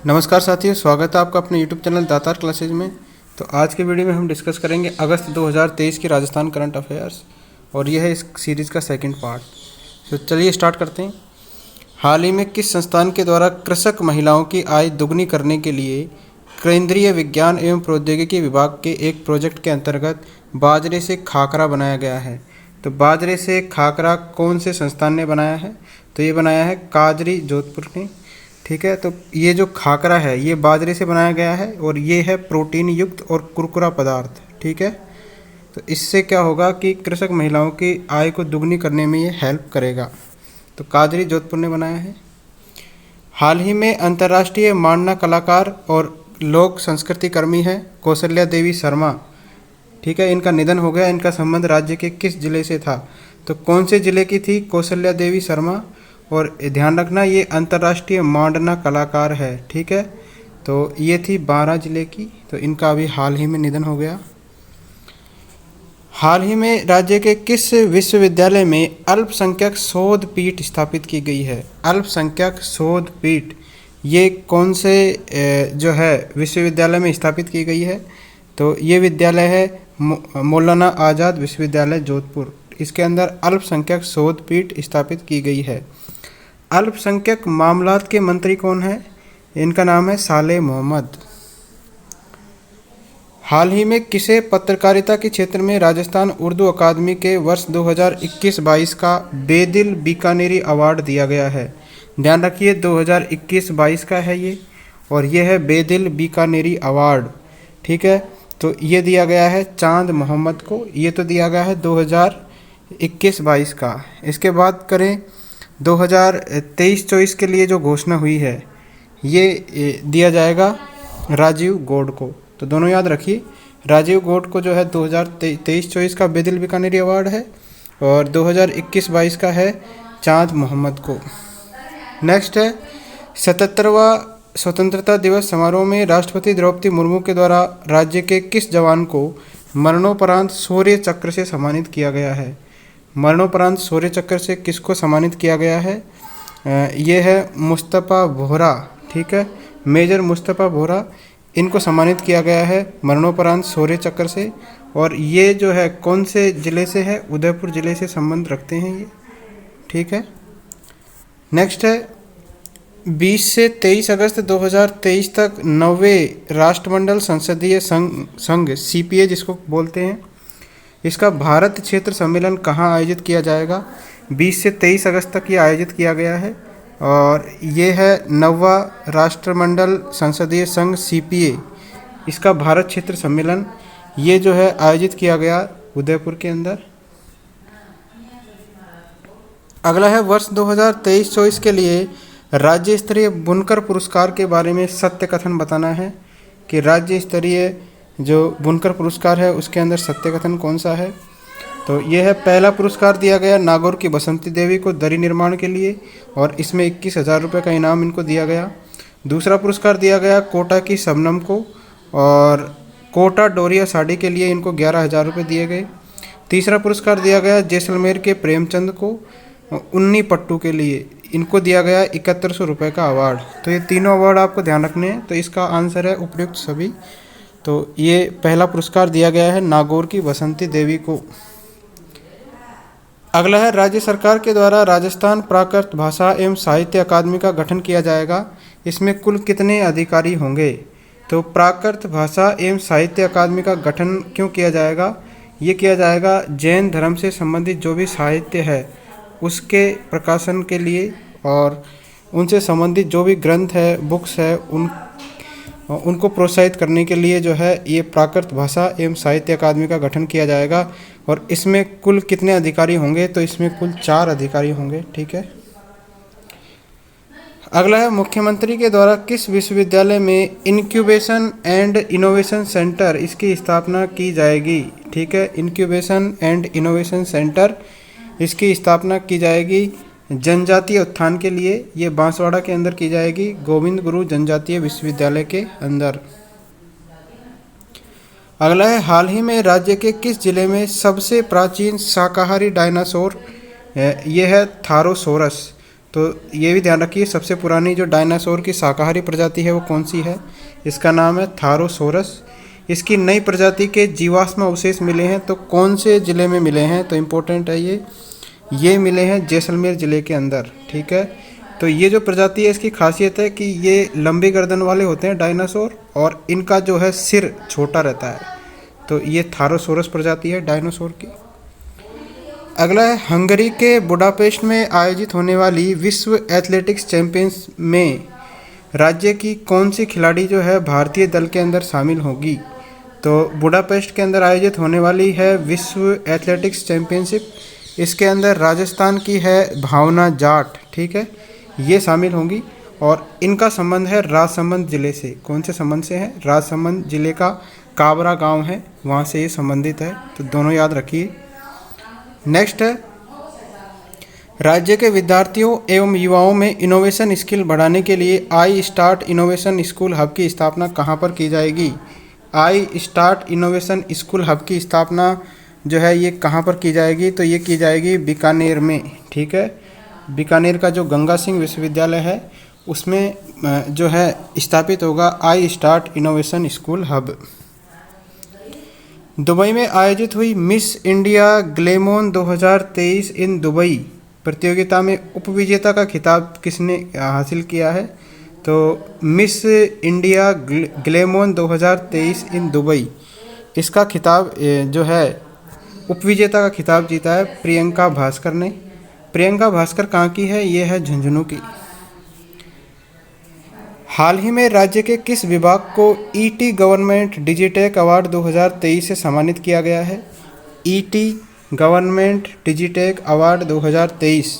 नमस्कार साथियों, स्वागत है आपका अपने यूट्यूब चैनल दातार क्लासेज में। तो आज के वीडियो में हम डिस्कस करेंगे अगस्त 2023 की राजस्थान करंट अफेयर्स, और यह है इस सीरीज़ का सेकंड पार्ट। तो चलिए स्टार्ट करते हैं। हाल ही में किस संस्थान के द्वारा कृषक महिलाओं की आय दोगुनी करने के लिए केंद्रीय विज्ञान एवं प्रौद्योगिकी विभाग के एक प्रोजेक्ट के अंतर्गत बाजरे से खाकरा बनाया गया है? तो बाजरे से खाकरा कौन से संस्थान ने बनाया है? तो ये बनाया है काजरी जोधपुर ने। ठीक है, तो ये जो खाकरा है ये बाजरे से बनाया गया है और ये है प्रोटीन युक्त और कुरकुरा पदार्थ। ठीक है, तो इससे क्या होगा कि कृषक महिलाओं की आय को दुगनी करने में ये हेल्प करेगा। तो काजरी जोधपुर ने बनाया है। हाल ही में अंतर्राष्ट्रीय मांडना कलाकार और लोक संस्कृति कर्मी है कौशल्या देवी शर्मा। ठीक है, इनका निधन हो गया। इनका संबंध राज्य के किस जिले से था? तो कौन से जिले की थी कौशल्या देवी शर्मा? और ध्यान रखना ये अंतर्राष्ट्रीय मांडना कलाकार है। ठीक है, तो ये थी 12 जिले की। तो इनका अभी हाल ही में निधन हो गया। हाल ही में राज्य के किस विश्वविद्यालय में अल्पसंख्यक शोध पीठ स्थापित की गई है? अल्पसंख्यक शोध पीठ ये कौन से जो है विश्वविद्यालय में स्थापित की गई है? तो ये विद्यालय है मौलाना आज़ाद विश्वविद्यालय जोधपुर। इसके अंदर अल्पसंख्यक शोध पीठ स्थापित की गई है। अल्पसंख्यक मामलात के मंत्री कौन है? इनका नाम है साले मोहम्मद। हाल ही में किसे पत्रकारिता के क्षेत्र में राजस्थान उर्दू अकादमी के वर्ष 2021-22 का बेदिल बीकानेरी अवार्ड दिया गया है? ध्यान रखिए 2021-22 का है ये, और ये है बेदिल बीकानेरी अवार्ड। ठीक है, तो ये दिया गया है चांद मोहम्मद को। ये तो दिया गया है 2021-22 का। इसके बाद करें 2023-24 के लिए जो घोषणा हुई है ये दिया जाएगा राजीव गौड़ को। तो दोनों याद रखिए, राजीव गौड़ को जो है 2023-24 का बेदिल बीकानेरी अवार्ड है, और 2021-22 का है चांद मोहम्मद को। नेक्स्ट है 77वां स्वतंत्रता दिवस समारोह में राष्ट्रपति द्रौपदी मुर्मू के द्वारा राज्य के किस जवान को मरणोपरांत शौर्य चक्र से सम्मानित किया गया है? मरणोपरांत शौर्य चक्र से किसको सम्मानित किया गया है? ये है मुस्तफ़ा बोहरा। ठीक है, मेजर मुस्तफ़ा बोहरा, इनको सम्मानित किया गया है मरणोपरांत शौर्य चक्र से। और ये जो है कौन से ज़िले से है? उदयपुर ज़िले से संबंध रखते हैं ये। ठीक है, नेक्स्ट है 20 से 23 अगस्त 2023 तक 9वें राष्ट्रमंडल संसदीय संघ CPA जिसको बोलते हैं, इसका भारत क्षेत्र सम्मेलन कहाँ आयोजित किया जाएगा? 20 से 23 अगस्त तक ये आयोजित किया गया है, और ये है 9वां राष्ट्रमंडल संसदीय संघ CPA। इसका भारत क्षेत्र सम्मेलन ये जो है आयोजित किया गया उदयपुर के अंदर। अगला है वर्ष 2023-24 के लिए राज्य स्तरीय बुनकर पुरस्कार के बारे में सत्य कथन बताना है कि राज्य स्तरीय जो बुनकर पुरस्कार है उसके अंदर सत्य कथन कौन सा है? तो ये है पहला पुरस्कार दिया गया नागौर की बसंती देवी को दरी निर्माण के लिए, और इसमें 21,000 रुपये का इनाम इनको दिया गया। दूसरा पुरस्कार दिया गया कोटा की शबनम को, और कोटा डोरिया साड़ी के लिए इनको 11,000 रुपये दिए गए। तीसरा पुरस्कार दिया गया जैसलमेर के प्रेमचंद को उन्नी पट्टू के लिए, इनको दिया गया 7100 रुपये का अवार्ड। तो ये तीनों अवार्ड आपको ध्यान रखने हैं। तो इसका आंसर है उपयुक्त सभी। तो ये पहला पुरस्कार दिया गया है नागौर की बसंती देवी को। अगला है राज्य सरकार के द्वारा राजस्थान प्राकृत भाषा एवं साहित्य अकादमी का गठन किया जाएगा। इसमें कुल कितने अधिकारी होंगे? तो प्राकृत भाषा एवं साहित्य अकादमी का गठन क्यों किया जाएगा? ये किया जाएगा जैन धर्म से संबंधित जो भी साहित्य है उसके प्रकाशन के लिए, और उनसे संबंधित जो भी ग्रंथ है, बुक्स है, उनको प्रोत्साहित करने के लिए जो है ये प्राकृत भाषा एवं साहित्य अकादमी का गठन किया जाएगा। और इसमें कुल कितने अधिकारी होंगे? तो इसमें कुल 4 अधिकारी होंगे। ठीक है, अगला है मुख्यमंत्री के द्वारा किस विश्वविद्यालय में इंक्यूबेशन एंड इनोवेशन सेंटर इसकी स्थापना की जाएगी? ठीक है, इंक्यूबेशन एंड इनोवेशन सेंटर इसकी स्थापना की जाएगी जनजातीय उत्थान के लिए। ये बांसवाड़ा के अंदर की जाएगी, गोविंद गुरु जनजातीय विश्वविद्यालय के अंदर। अगला है हाल ही में राज्य के किस जिले में सबसे प्राचीन शाकाहारी डायनासोर ये है थारोसोरस। तो ये भी ध्यान रखिए, सबसे पुरानी जो डायनासोर की शाकाहारी प्रजाति है वो कौन सी है? इसका नाम है थारोसोरस। इसकी नई प्रजाति के जीवाश्म अवशेष मिले हैं, तो कौन से ज़िले में मिले हैं? तो इम्पोर्टेंट है ये मिले हैं जैसलमेर ज़िले के अंदर, ठीक है। तो ये जो प्रजाति है इसकी खासियत है कि ये लंबी गर्दन वाले होते हैं डायनासोर, और इनका जो है सिर छोटा रहता है। तो ये थारोसोरस प्रजाति है डायनासोर की। अगला है, हंगरी के बुडापेस्ट में आयोजित होने वाली विश्व एथलेटिक्स चैंपियंस में राज्य की कौन सी खिलाड़ी जो है भारतीय दल के अंदर शामिल होगी? तो बुडापेस्ट के अंदर आयोजित होने वाली है विश्व एथलेटिक्स चैंपियनशिप, इसके अंदर राजस्थान की है भावना जाट, ठीक है, ये शामिल होंगी। और इनका संबंध है राजसमंद ज़िले से। कौन से संबंध से है? राजसमंद ज़िले का काबरा गांव है, वहाँ से ये संबंधित है, तो दोनों याद रखिए। नेक्स्ट है, राज्य के विद्यार्थियों एवं युवाओं में इनोवेशन स्किल बढ़ाने के लिए I start innovation school hub की स्थापना कहाँ पर की जाएगी? I start innovation school hub की स्थापना जो है ये कहाँ पर की जाएगी? तो ये की जाएगी बीकानेर में, ठीक है। बीकानेर का जो गंगा सिंह विश्वविद्यालय है उसमें जो है स्थापित होगा I start innovation school hub. Dubai में आयोजित हुई मिस इंडिया ग्लैमोन 2023 इन दुबई प्रतियोगिता में उपविजेता का खिताब किसने हासिल किया है? तो मिस इंडिया ग्लैमोन 2023 इन दुबई, इसका खिताब जो है उपविजेता का खिताब जीता है प्रियंका भास्कर ने। प्रियंका भास्कर कहाँ की है? ये है झुंझुनू की। हाल ही में राज्य के किस विभाग को ईटी गवर्नमेंट डिजिटेक अवार्ड 2023 से सम्मानित किया गया है? ईटी गवर्नमेंट डिजिटेक अवार्ड 2023,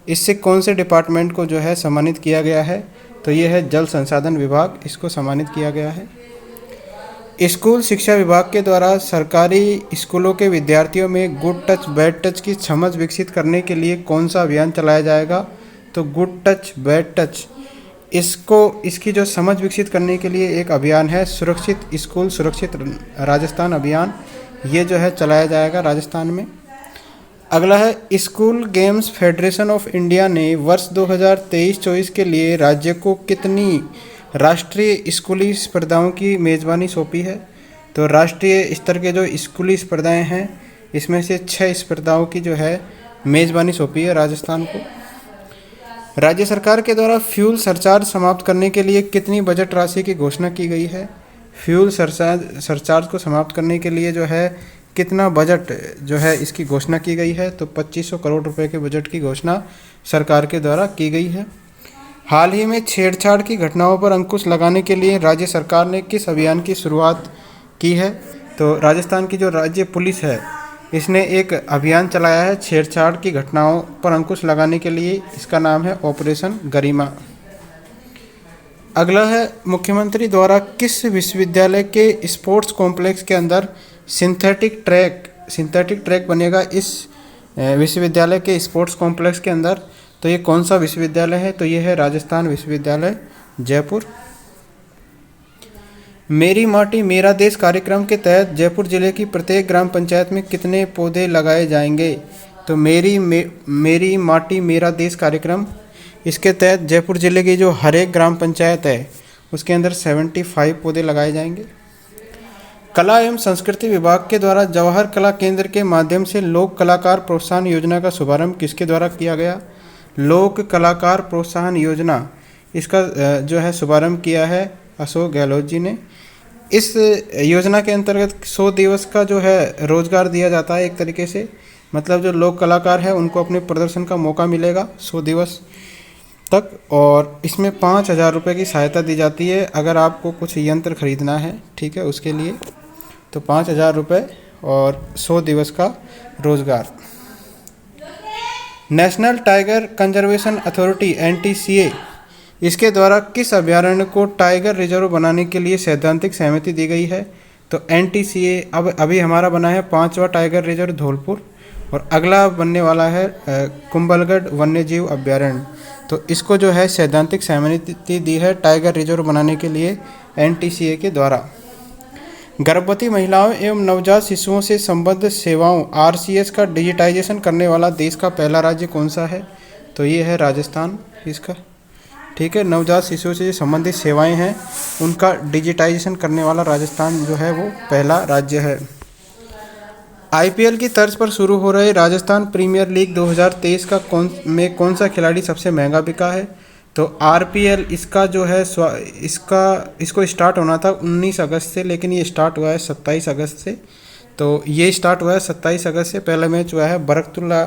इससे कौन से डिपार्टमेंट को जो है सम्मानित किया गया है? तो ये है जल संसाधन विभाग, इसको सम्मानित किया गया है। स्कूल शिक्षा विभाग के द्वारा सरकारी स्कूलों के विद्यार्थियों में गुड टच बैड टच की समझ विकसित करने के लिए कौन सा अभियान चलाया जाएगा? तो गुड टच बैड टच, इसकी जो समझ विकसित करने के लिए एक अभियान है सुरक्षित स्कूल सुरक्षित राजस्थान अभियान, ये जो है चलाया जाएगा राजस्थान में। अगला है, school games federation of India ने वर्ष 2023-24 के लिए राज्य को कितनी राष्ट्रीय स्कूली स्पर्धाओं की मेज़बानी सौंपी है? तो राष्ट्रीय स्तर के जो स्कूली स्पर्धाएं हैं इसमें से 6 स्पर्धाओं की जो है मेज़बानी सौंपी है राजस्थान को। राज्य सरकार के द्वारा फ्यूल सरचार्ज समाप्त करने के लिए कितनी बजट राशि की घोषणा की गई है? फ्यूल सरचार्ज को समाप्त करने के लिए जो है कितना बजट जो है इसकी घोषणा की गई है? तो 2500 करोड़ रुपए के बजट की घोषणा सरकार के द्वारा की गई है। हाल ही में छेड़छाड़ की घटनाओं पर अंकुश लगाने के लिए राज्य सरकार ने किस अभियान की शुरुआत की है? तो राजस्थान की जो राज्य पुलिस है इसने एक अभियान चलाया है छेड़छाड़ की घटनाओं पर अंकुश लगाने के लिए, इसका नाम है ऑपरेशन गरिमा। अगला है, मुख्यमंत्री द्वारा किस विश्वविद्यालय के स्पोर्ट्स कॉम्प्लेक्स के अंदर सिंथेटिक ट्रैक बनेगा इस विश्वविद्यालय के स्पोर्ट्स कॉम्प्लेक्स के अंदर? तो ये कौन सा विश्वविद्यालय है? तो ये है राजस्थान विश्वविद्यालय जयपुर। मेरी माटी मेरा देश कार्यक्रम के तहत जयपुर जिले की प्रत्येक ग्राम पंचायत में कितने पौधे लगाए जाएंगे? तो मेरी माटी मेरा देश कार्यक्रम, इसके तहत जयपुर जिले की जो हर एक ग्राम पंचायत है उसके अंदर 75 पौधे लगाए जाएंगे। कला एवं संस्कृति विभाग के द्वारा जवाहर कला केंद्र के माध्यम से लोक कलाकार प्रोत्साहन योजना का शुभारंभ किसके द्वारा किया गया? लोक कलाकार प्रोत्साहन योजना, इसका जो है शुभारंभ किया है अशोक गहलोत जी ने। इस योजना के अंतर्गत 100 दिवस का जो है रोजगार दिया जाता है एक तरीके से, मतलब जो लोक कलाकार है उनको अपने प्रदर्शन का मौका मिलेगा 100 दिवस तक, और इसमें 5,000 रुपये की सहायता दी जाती है अगर आपको कुछ यंत्र खरीदना है, ठीक है, उसके लिए। तो 5,000 रुपये और 100 दिवस का रोजगार। National tiger conservation authority NTCA, इसके द्वारा किस अभयारण्य को टाइगर रिजर्व बनाने के लिए सैद्धांतिक सहमति दी गई है? तो NTCA अभी हमारा बना है 5वां टाइगर रिजर्व धौलपुर, और अगला बनने वाला है कुंभलगढ़ वन्यजीव अभयारण्य। तो इसको जो है सैद्धांतिक सहमति दी है टाइगर रिजर्व बनाने के लिए NTCA के द्वारा। गर्भवती महिलाओं एवं नवजात शिशुओं से संबद्ध सेवाओं RCS का डिजिटाइजेशन करने वाला देश का पहला राज्य कौन सा है? तो ये है राजस्थान इसका, ठीक है। नवजात शिशुओं से संबंधित सेवाएं हैं उनका डिजिटाइजेशन करने वाला राजस्थान जो है वो पहला राज्य है। आईपीएल की तर्ज पर शुरू हो रहे राजस्थान प्रीमियर लीग 2023 का कौन सा खिलाड़ी सबसे महंगा बिका है? तो आरपीएल इसका जो है इसको स्टार्ट होना था 19 अगस्त से, लेकिन ये स्टार्ट हुआ है 27 अगस्त से। तो ये स्टार्ट हुआ है 27 अगस्त से। पहला मैच हुआ है बरकतुल्ला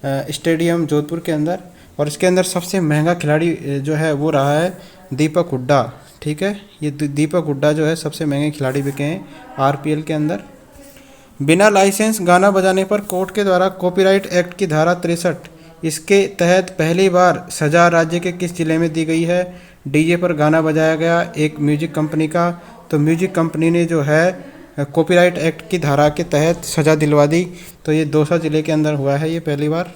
स्टेडियम जोधपुर के अंदर, और इसके अंदर सबसे महंगा खिलाड़ी जो है वो रहा है दीपक हुड्डा, ठीक है। ये दीपक हुड्डा जो है सबसे महंगे खिलाड़ी बिके हैं आरपीएल के अंदर। बिना लाइसेंस गाना बजाने पर कोर्ट के द्वारा कॉपीराइट एक्ट की धारा 63 इसके तहत पहली बार सजा राज्य के किस जिले में दी गई है? डीजे पर गाना बजाया गया एक म्यूजिक कंपनी का, तो म्यूजिक कंपनी ने जो है कॉपीराइट एक्ट की धारा के तहत सजा दिलवा दी, तो ये दौसा जिले के अंदर हुआ है ये पहली बार।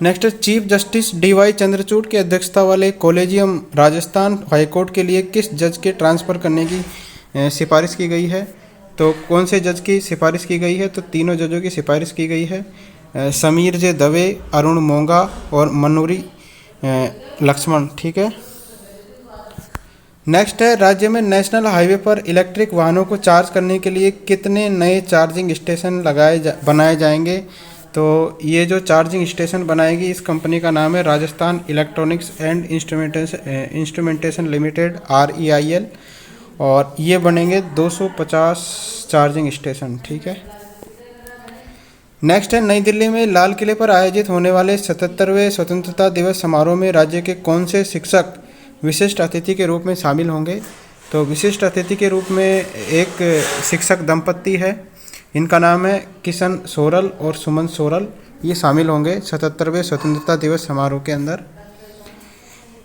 Next, chief justice DY Chandrachud की अध्यक्षता वाले कॉलेजियम राजस्थान हाईकोर्ट के लिए किस जज के ट्रांसफ़र करने की सिफारिश की गई है? तो कौन से जज की सिफारिश की गई है? तो तीनों जजों की सिफारिश की गई है, समीर जे दवे, अरुण मोंगा और मनोरी लक्ष्मण, ठीक है। नेक्स्ट है, राज्य में नेशनल हाईवे पर इलेक्ट्रिक वाहनों को चार्ज करने के लिए कितने नए चार्जिंग स्टेशन बनाए जाएंगे? तो ये जो चार्जिंग स्टेशन बनाएगी इस कंपनी का नाम है Rajasthan electronics and instrumentation limited REIL, और ये बनेंगे 250 चार्जिंग स्टेशन, ठीक है। नेक्स्ट है, नई दिल्ली में लाल किले पर आयोजित होने वाले 77वें स्वतंत्रता दिवस समारोह में राज्य के कौन से शिक्षक विशिष्ट अतिथि के रूप में शामिल होंगे? तो विशिष्ट अतिथि के रूप में एक शिक्षक दंपत्ति है, इनका नाम है किशन सोरल और सुमन सोरल, ये शामिल होंगे 77वें स्वतंत्रता दिवस समारोह के अंदर।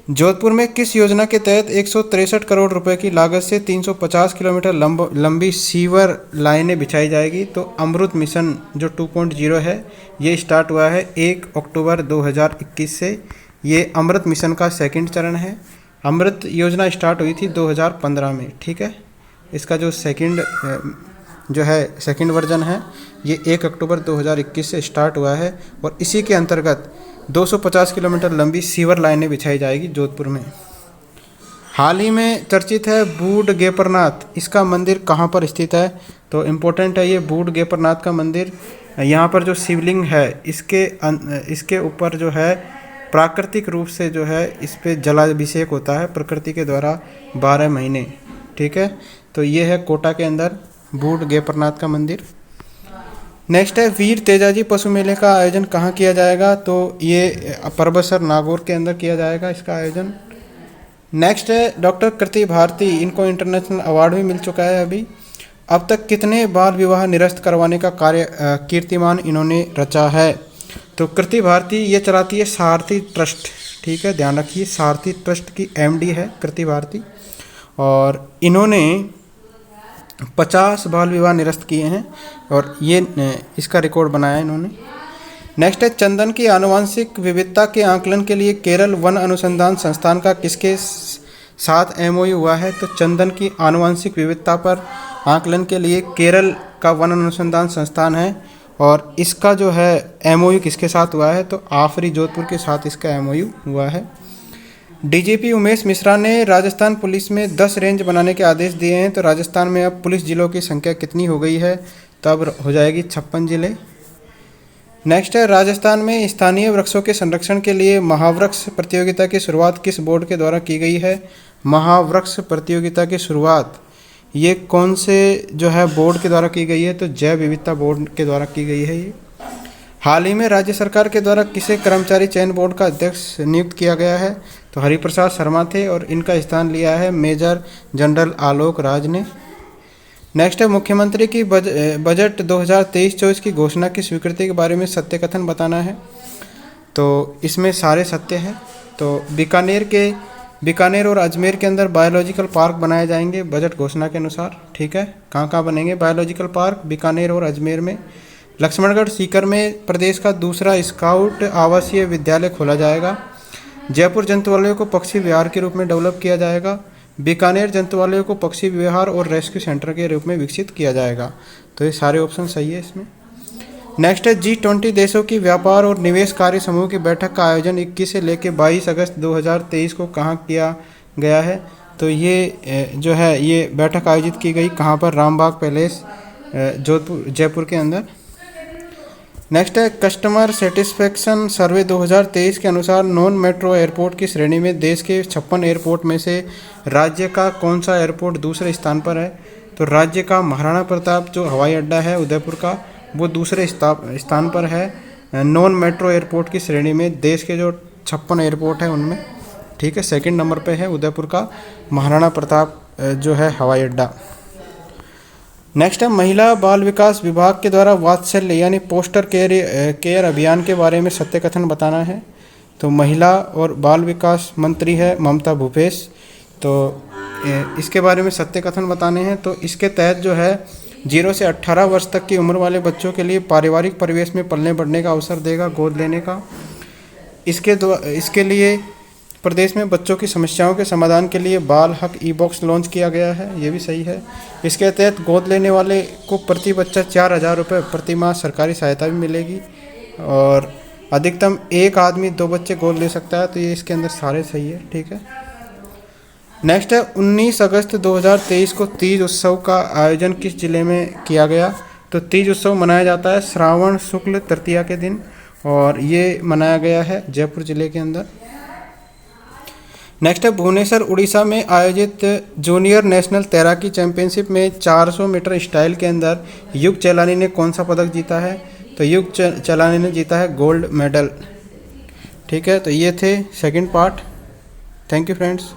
जोधपुर में किस योजना के तहत 163 करोड़ रुपए की लागत से 350 किलोमीटर लंबी सीवर लाइनें बिछाई जाएगी? तो अमृत मिशन जो 2.0 है ये स्टार्ट हुआ है 1 अक्टूबर 2021 से। ये अमृत मिशन का सेकंड चरण है। अमृत योजना स्टार्ट हुई थी 2015 में, ठीक है। इसका जो सेकंड वर्जन है ये 1 अक्टूबर 2021 से स्टार्ट हुआ है, और इसी के अंतर्गत 250 किलोमीटर लंबी सीवर लाइनें बिछाई जाएगी जोधपुर में। हाल ही में चर्चित है बूढ़ गेपरनाथ, इसका मंदिर कहाँ पर स्थित है? तो इम्पोर्टेंट है ये बूढ़ गेपरनाथ का मंदिर। यहाँ पर जो शिवलिंग है इसके ऊपर जो है प्राकृतिक रूप से जो है इस पे जलाभिषेक होता है प्रकृति के द्वारा 12 महीने, ठीक है। तो ये है कोटा के अंदर बूढ़ गेपरनाथ का मंदिर। नेक्स्ट है, वीर तेजाजी पशु मेले का आयोजन कहाँ किया जाएगा? तो ये परबसर नागौर के अंदर किया जाएगा इसका आयोजन। नेक्स्ट है, डॉक्टर कृति भारती, इनको इंटरनेशनल अवार्ड भी मिल चुका है अभी। अब तक कितने बाल विवाह निरस्त करवाने का कीर्तिमान इन्होंने रचा है? तो कृति भारती ये चलाती है सारथी ट्रस्ट, ठीक है, ध्यान रखिए सारथी ट्रस्ट की MD है कृति भारती, और इन्होंने 50 बाल विवाह निरस्त किए हैं और ये इसका रिकॉर्ड बनाया इन्होंने। नेक्स्ट है, चंदन की आनुवंशिक विविधता के आकलन के लिए केरल वन अनुसंधान संस्थान का किसके साथ MOU हुआ है? तो चंदन की आनुवंशिक विविधता पर आकलन के लिए केरल का वन अनुसंधान संस्थान है, और इसका जो है MOU किसके साथ हुआ है? तो आफरी जोधपुर के साथ इसका MOU हुआ है। DGP उमेश मिश्रा ने राजस्थान पुलिस में 10 रेंज बनाने के आदेश दिए हैं। तो राजस्थान में अब पुलिस जिलों की संख्या कितनी हो गई है? तब हो जाएगी 56 जिले। नेक्स्ट है, राजस्थान में स्थानीय वृक्षों के संरक्षण के लिए महावृक्ष प्रतियोगिता की शुरुआत किस बोर्ड के द्वारा की गई है? महावृक्ष प्रतियोगिता की शुरुआत ये कौन से जो है बोर्ड के द्वारा की गई है? तो जैव विविधता बोर्ड के द्वारा की गई है ये। हाल ही में राज्य सरकार के द्वारा किसे कर्मचारी चयन बोर्ड का अध्यक्ष नियुक्त किया गया है? तो हरिप्रसाद शर्मा थे, और इनका स्थान लिया है मेजर जनरल आलोक राज ने। नेक्स्ट है, मुख्यमंत्री की बजट 2023-24 की घोषणा की स्वीकृति के बारे में सत्य कथन बताना है। तो इसमें सारे सत्य हैं। तो बीकानेर और अजमेर के अंदर बायोलॉजिकल पार्क बनाए जाएंगे बजट घोषणा के अनुसार, ठीक है। कहाँ कहाँ बनेंगे बायोलॉजिकल पार्क? बीकानेर और अजमेर में। लक्ष्मणगढ़ सीकर में प्रदेश का दूसरा स्काउट आवासीय विद्यालय खोला जाएगा। जयपुर जंतुवालय को पक्षी विहार के रूप में डेवलप किया जाएगा। बीकानेर जंतुवालय को पक्षी विहार और रेस्क्यू सेंटर के रूप में विकसित किया जाएगा। तो ये सारे ऑप्शन सही है इसमें। नेक्स्ट है G20 देशों की व्यापार और निवेश कार्य समूह की बैठक का आयोजन 21 से लेकर 22 अगस्त 2023 को कहाँ किया गया है। तो ये जो है ये बैठक आयोजित की गई कहाँ पर, रामबाग पैलेस जोधपुर जयपुर के अंदर। नेक्स्ट है कस्टमर सेटिस्फेक्शन सर्वे 2023 के अनुसार नॉन मेट्रो एयरपोर्ट की श्रेणी में देश के 56 एयरपोर्ट में से राज्य का कौन सा एयरपोर्ट दूसरे स्थान पर है। तो राज्य का महाराणा प्रताप जो हवाई अड्डा है उदयपुर का, वो दूसरे स्थान पर है नॉन मेट्रो एयरपोर्ट की श्रेणी में, देश के जो 56 एयरपोर्ट हैं उनमें। ठीक है, सेकंड नंबर पे है उदयपुर का महाराणा प्रताप जो है हवाई अड्डा। नेक्स्ट है महिला बाल विकास विभाग के द्वारा वात्सल्य यानी पोस्टर केयर अभियान के बारे में सत्य कथन बताना है। तो महिला और बाल विकास मंत्री है ममता भूपेश, तो इसके बारे में सत्य कथन बताने हैं। तो इसके तहत जो है 0 से 18 वर्ष तक की उम्र वाले बच्चों के लिए पारिवारिक परिवेश में पलने बढ़ने का अवसर देगा, गोद लेने का। इसके लिए प्रदेश में बच्चों की समस्याओं के समाधान के लिए बाल हक ई-बॉक्स लॉन्च किया गया है, ये भी सही है। इसके तहत गोद लेने वाले को प्रति बच्चा 4,000 रुपये प्रति माह सरकारी सहायता भी मिलेगी और अधिकतम एक आदमी 2 बच्चे गोद ले सकता है। तो ये इसके अंदर सारे सही है। ठीक है, नेक्स्ट है 19 अगस्त 2023 को तीज उत्सव का आयोजन किस जिले में किया गया। तो तीज उत्सव मनाया जाता है श्रावण शुक्ल तृतीया के दिन और ये मनाया गया है जयपुर जिले के अंदर। नेक्स्ट है भुवनेश्वर उड़ीसा में आयोजित जूनियर नेशनल तैराकी चैंपियनशिप में 400 मीटर स्टाइल के अंदर युग चेलानी ने कौन सा पदक जीता है। तो युग चेलानी ने जीता है गोल्ड मेडल। ठीक है, तो ये थे second part. Thank you friends.